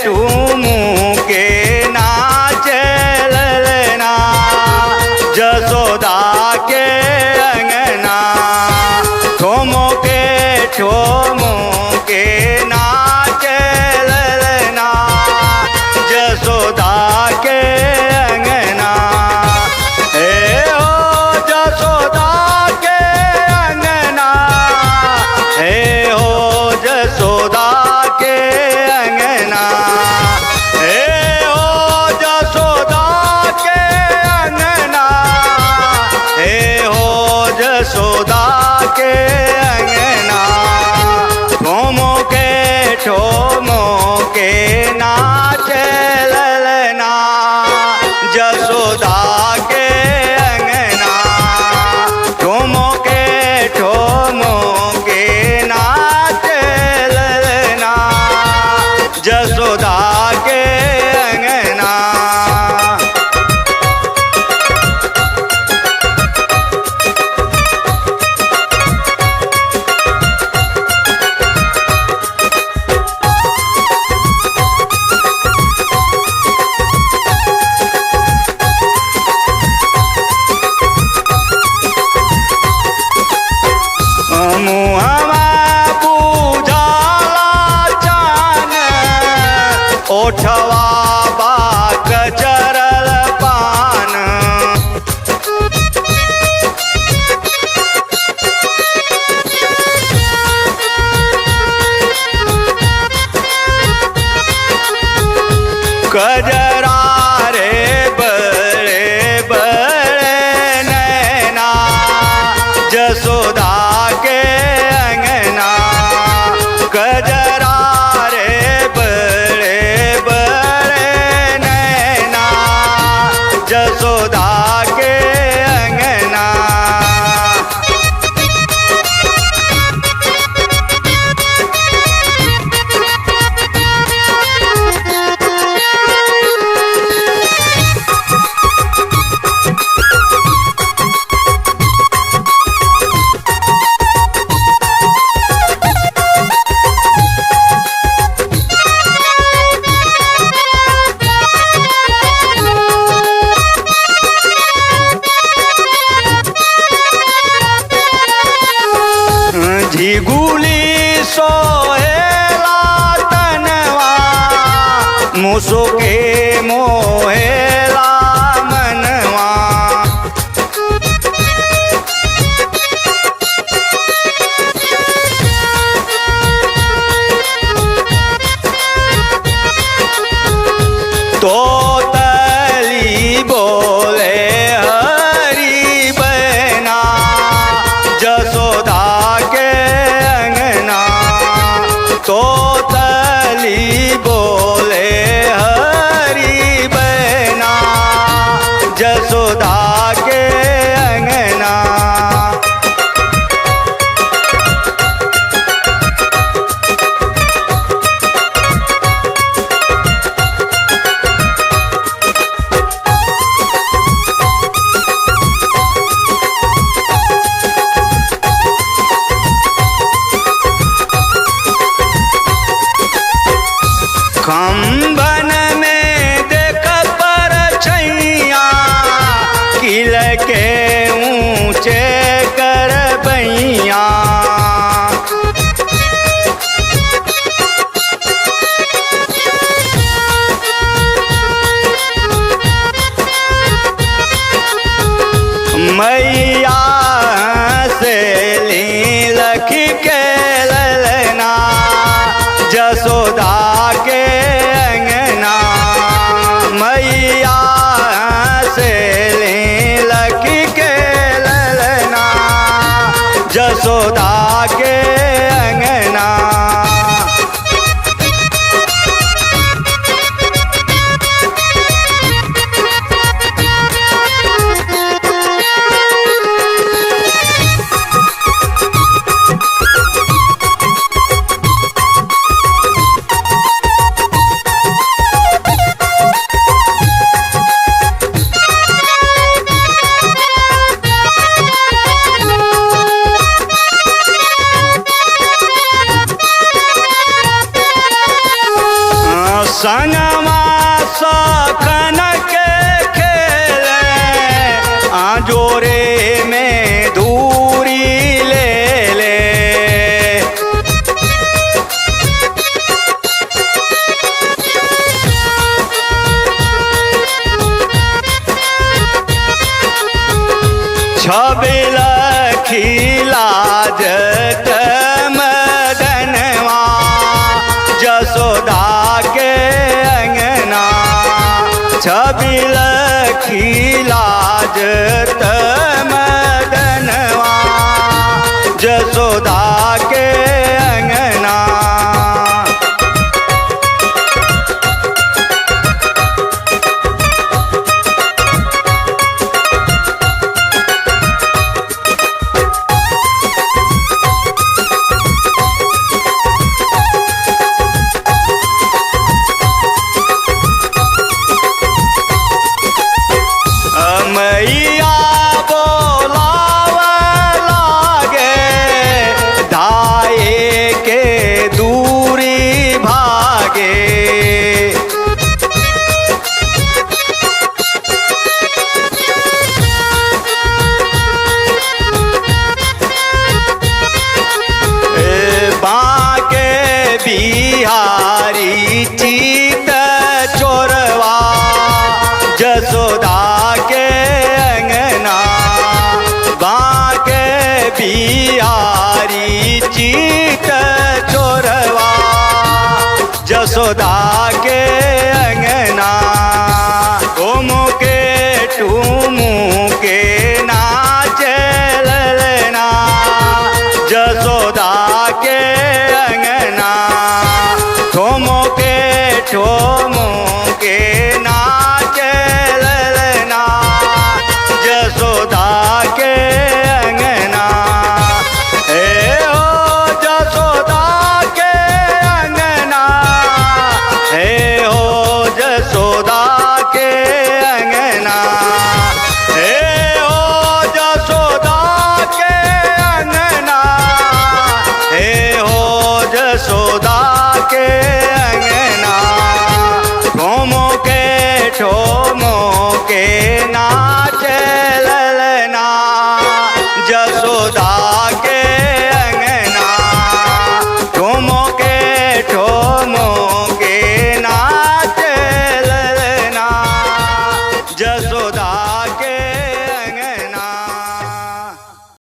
ठूमू के नाचे ललना जसोदा के अंगना। ठूमू के नाचे ललना जसोदा के अंगना। हे हो जसोदा के अंगना, हे हो जसोदा के अंगना, हे हो जसोदा के अंगना, हे हो जसोदा के अंगना। ठूमू के नाचे ललना जसोदा के अंगना। ठूमू के नाचे ललना जसोदा के अंगना। मुहमा पूजाला चान, ओठवा बाक चरल पान। कजरा रे बड़े बड़े नैना जसोदा के अंगना। कजरा रे बड़े बड़े नैना जसोदा के अंगना। झिगुली सोहेला तनवा, मुसुके मोहेला मनवा। तोतली बोले हरि बहना जसोदा के अंगना। तोतली बोले हरि संगमा सखन के खेले आजोरे में दूरी ले ले। छबिल खिलाजत मदनवा जसोदा के अंगना। छबिल खिलाजत मदनवा जसोदा के अंगना। मैया बोलाव लागे धाये के दूरी भागे। बाके बिहारी चित चोरवा जसोदा के अंगना। बाके बिहारी चित चोरवा जसोदा